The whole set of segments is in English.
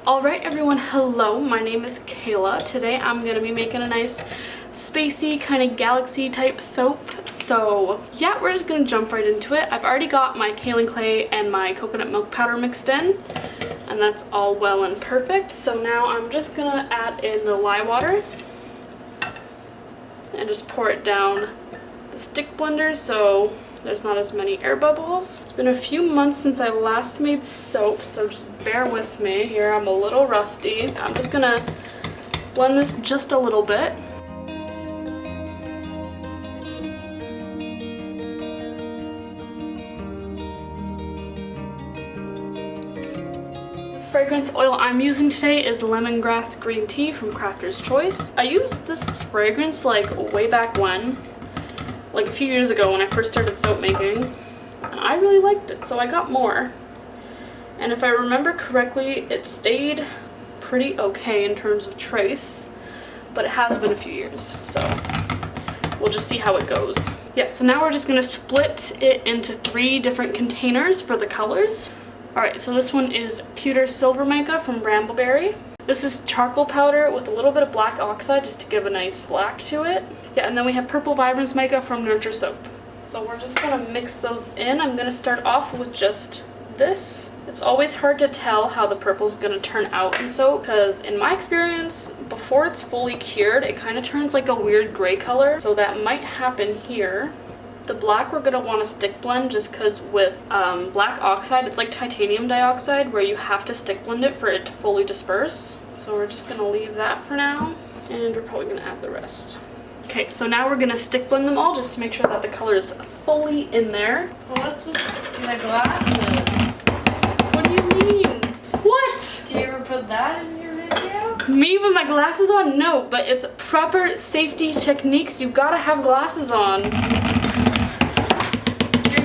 Alright everyone, hello, my name is Kayla. Today I'm going to be making a nice spacey kind of galaxy type soap. So yeah, we're just going to jump right into it. I've already got my kaolin clay and my coconut milk powder mixed in, and that's all well and perfect. So now I'm just going to add in the lye water and just pour it down the stick blender so there's not as many air bubbles. It's been a few months since I last made soap, so just bear with me here. I'm a little rusty. I'm just gonna blend this just a little bit. Fragrance oil I'm using today is lemongrass green tea from Crafter's Choice. I used this fragrance like way back when, like a few years ago when I first started soap making, and I really liked it, so I got more. And if I remember correctly, it stayed pretty okay in terms of trace, but it has been a few years, so we'll just see how it goes. Yeah, so now we're just gonna split it into 3 different containers for the colors. Alright, so this one is Pewter Silver Mica from Brambleberry. This is charcoal powder with a little bit of black oxide just to give a nice black to it. Yeah, and then we have Purple Vibrance Mica from Nurture Soap. So we're just gonna mix those in. I'm gonna start off with just this. It's always hard to tell how the purple's gonna turn out in soap, because in my experience, before it's fully cured, it kind of turns like a weird gray color. So that might happen here. The black we're gonna want to stick blend just because with black oxide, it's like titanium dioxide where you have to stick blend it for it to fully disperse. So we're just gonna leave that for now, and we're probably gonna add the rest. Okay, so now we're gonna stick blend them all just to make sure that the color is fully in there. What's with my glasses? What do you mean? What? Do you ever put that in your video? Me with my glasses on? No, but it's proper safety techniques. You gotta have glasses on.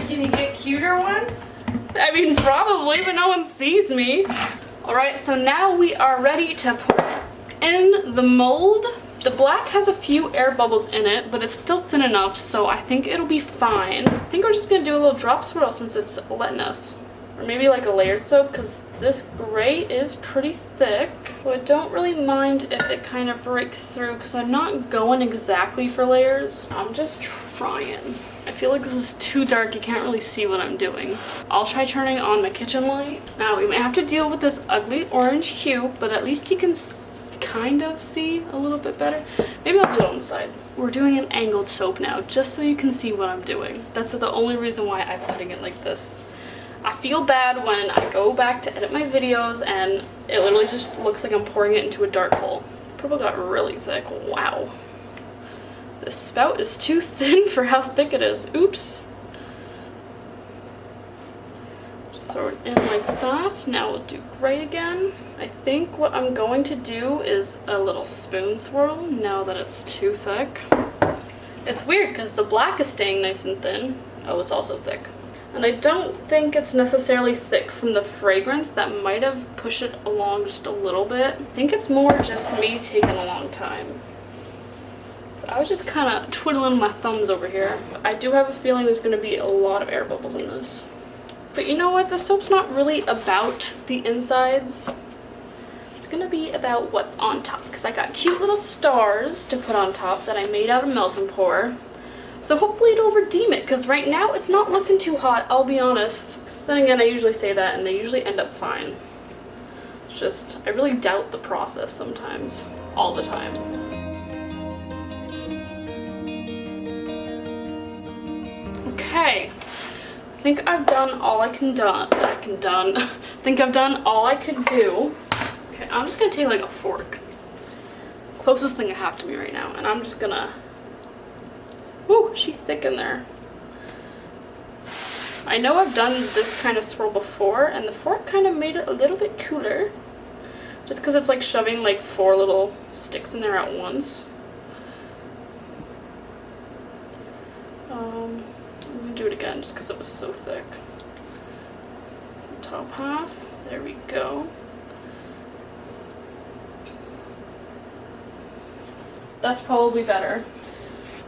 Can you get cuter ones? I mean, probably, but no one sees me. Alright, so now we are ready to pour it in the mold. The black has a few air bubbles in it, but it's still thin enough, so I think it'll be fine. I think we're just gonna do a little drop swirl since it's letting us. Or maybe like a layered soap, because this gray is pretty thick. So I don't really mind if it kind of breaks through, because I'm not going exactly for layers. I'm just trying. I feel like this is too dark, you can't really see what I'm doing. I'll try turning on my kitchen light. Now we may have to deal with this ugly orange hue, but at least you can kind of see a little bit better. Maybe I'll do it on the side. We're doing an angled soap now, just so you can see what I'm doing. That's the only reason why I'm putting it like this. I feel bad when I go back to edit my videos and it literally just looks like I'm pouring it into a dark hole. Purple got really thick, wow. This spout is too thin for how thick it is. Oops. Just throw it in like that. Now we'll do gray again. I think what I'm going to do is a little spoon swirl now that it's too thick. It's weird because the black is staying nice and thin. Oh, it's also thick. And I don't think it's necessarily thick from the fragrance. That might have pushed it along just a little bit. I think it's more just me taking a long time. I was just kind of twiddling my thumbs over here. I do have a feeling there's going to be a lot of air bubbles in this. But you know what? The soap's not really about the insides. It's going to be about what's on top. Because I got cute little stars to put on top that I made out of melt and pour. So hopefully it'll redeem it. Because right now it's not looking too hot, I'll be honest. Then again, I usually say that and they usually end up fine. It's just, I really doubt the process sometimes. All the time. Okay, I think I've done all I can I think I've done all I could do. Okay, I'm just gonna take like a fork. Closest thing I have to me right now, and I'm just gonna, woo, she's thick in there. I know I've done this kind of swirl before, and the fork kind of made it a little bit cooler. Just because it's like shoving like 4 little sticks in there at once. I'm gonna do it again just because it was so thick. Top half, there we go. That's probably better.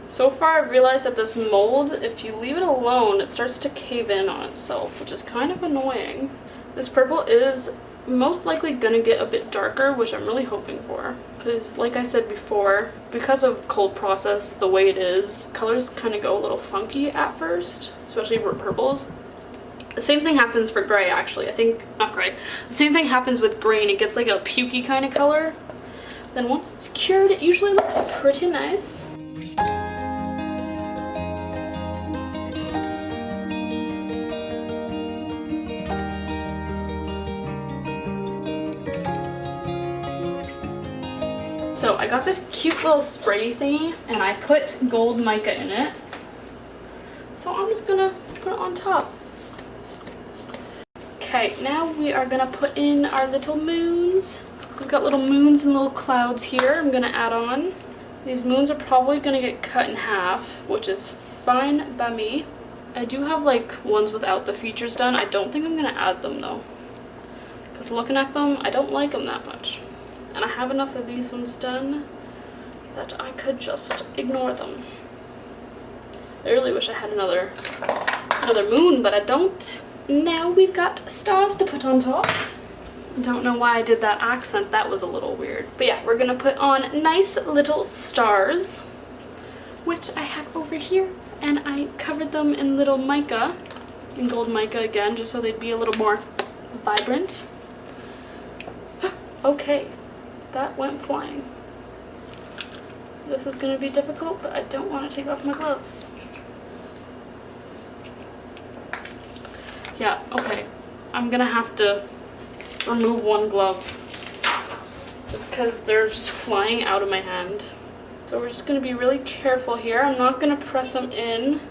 So far I've realized that this mold, if you leave it alone, it starts to cave in on itself, which is kind of annoying. This purple is most likely gonna get a bit darker, which I'm really hoping for. Because like I said before, because of cold process the way it is, colors kind of go a little funky at first, especially for purples. The same thing happens for gray actually. I think, not gray, the same thing happens with green. It gets like a pukey kind of color. Then once it's cured, it usually looks pretty nice. So I got this cute little spray thingy and I put gold mica in it. So I'm just gonna put it on top. Okay, now we are gonna put in our little moons. So we've got little moons and little clouds here I'm gonna add on. These moons are probably gonna get cut in half, which is fine by me. I do have like ones without the features done. I don't think I'm gonna add them though, because looking at them, I don't like them that much. And I have enough of these ones done that I could just ignore them. I really wish I had another moon, but I don't. Now we've got stars to put on top. Don't know why I did that accent, that was a little weird. But yeah, we're gonna put on nice little stars, which I have over here. And I covered them in little mica, in gold mica again, just so they'd be a little more vibrant. Okay. That went flying. This is going to be difficult, but I don't want to take off my gloves. Yeah, okay. I'm going to have to remove one glove just because they're just flying out of my hand. So we're just going to be really careful here. I'm not going to press them in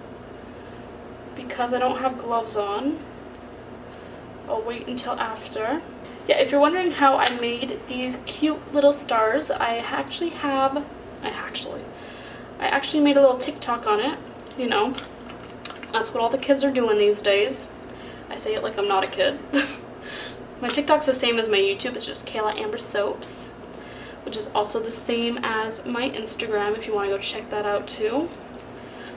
because I don't have gloves on. I'll wait until after. Yeah, if you're wondering how I made these cute little stars, I actually made a little TikTok on it. You know, that's what all the kids are doing these days. I say it like I'm not a kid. My TikTok's the same as my YouTube. It's just kaylambersoaps, which is also the same as my Instagram if you want to go check that out too.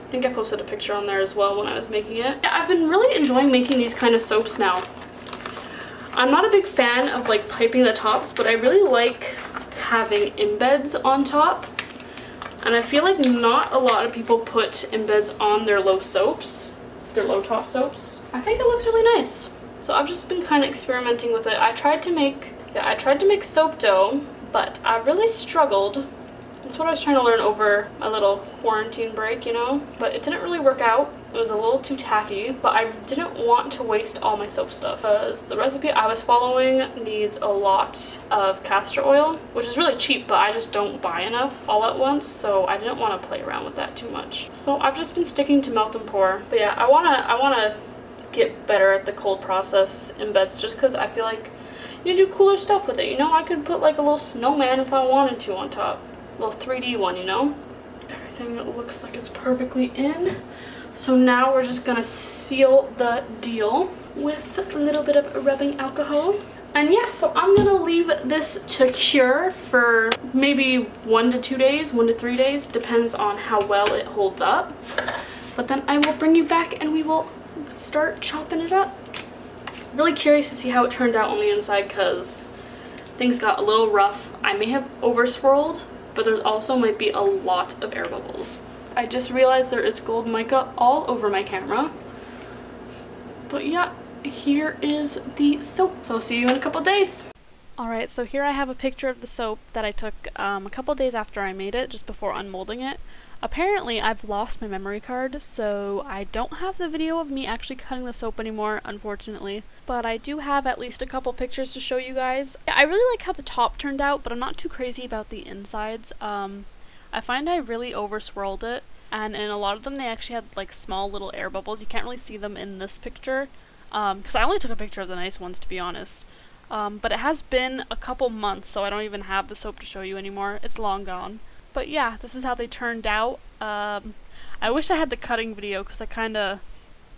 I think I posted a picture on there as well when I was making it. Yeah, I've been really enjoying making these kind of soaps now. I'm not a big fan of like piping the tops, but I really like having embeds on top. And I feel like not a lot of people put embeds on their low soaps, their low top soaps. I think it looks really nice. So I've just been kind of experimenting with it. I tried to make soap dough, but I really struggled. That's what I was trying to learn over my little quarantine break, you know? But it didn't really work out. It was a little too tacky, but I didn't want to waste all my soap stuff because the recipe I was following needs a lot of castor oil, which is really cheap, but I just don't buy enough all at once, so I didn't want to play around with that too much. So I've just been sticking to melt and pour. But yeah, I wanna get better at the cold process embeds just because I feel like you do cooler stuff with it, you know? I could put like a little snowman if I wanted to on top. A little 3D one, you know? Everything looks like it's perfectly in. So now we're just gonna seal the deal with a little bit of rubbing alcohol. And yeah, so I'm gonna leave this to cure for maybe 1 to 2 days, 1 to 3 days, depends on how well it holds up. But then I will bring you back and we will start chopping it up. Really curious to see how it turned out on the inside because things got a little rough. I may have over swirled, but there also might be a lot of air bubbles. I just realized there is gold mica all over my camera. But yeah, here is the soap. So I'll see you in a couple days. Alright, so here I have a picture of the soap that I took a couple days after I made it, just before unmolding it. Apparently I've lost my memory card, so I don't have the video of me actually cutting the soap anymore, unfortunately. But I do have at least a couple pictures to show you guys. I really like how the top turned out, but I'm not too crazy about the insides. I find I really over swirled it, and in a lot of them they actually had like small little air bubbles. You can't really see them in this picture, because I only took a picture of the nice ones, to be honest. But it has been a couple months, so I don't even have the soap to show you anymore. It's long gone. But yeah, this is how they turned out. I wish I had the cutting video because I kind of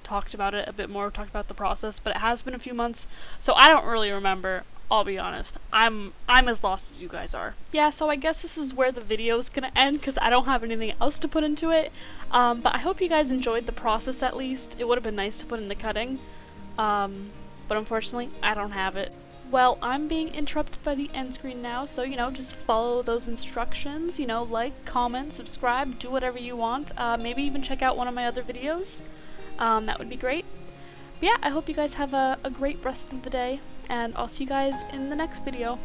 talked about it a bit more, talked about the process, but it has been a few months, so I don't really remember. I'll be honest. I'm as lost as you guys are. Yeah, so I guess this is where the video is gonna end because I don't have anything else to put into it. But I hope you guys enjoyed the process at least. It would have been nice to put in the cutting. But unfortunately, I don't have it. Well, I'm being interrupted by the end screen now, so, you know, just follow those instructions, you know, like, comment, subscribe, do whatever you want, maybe even check out one of my other videos, that would be great. But yeah, I hope you guys have a great rest of the day, and I'll see you guys in the next video.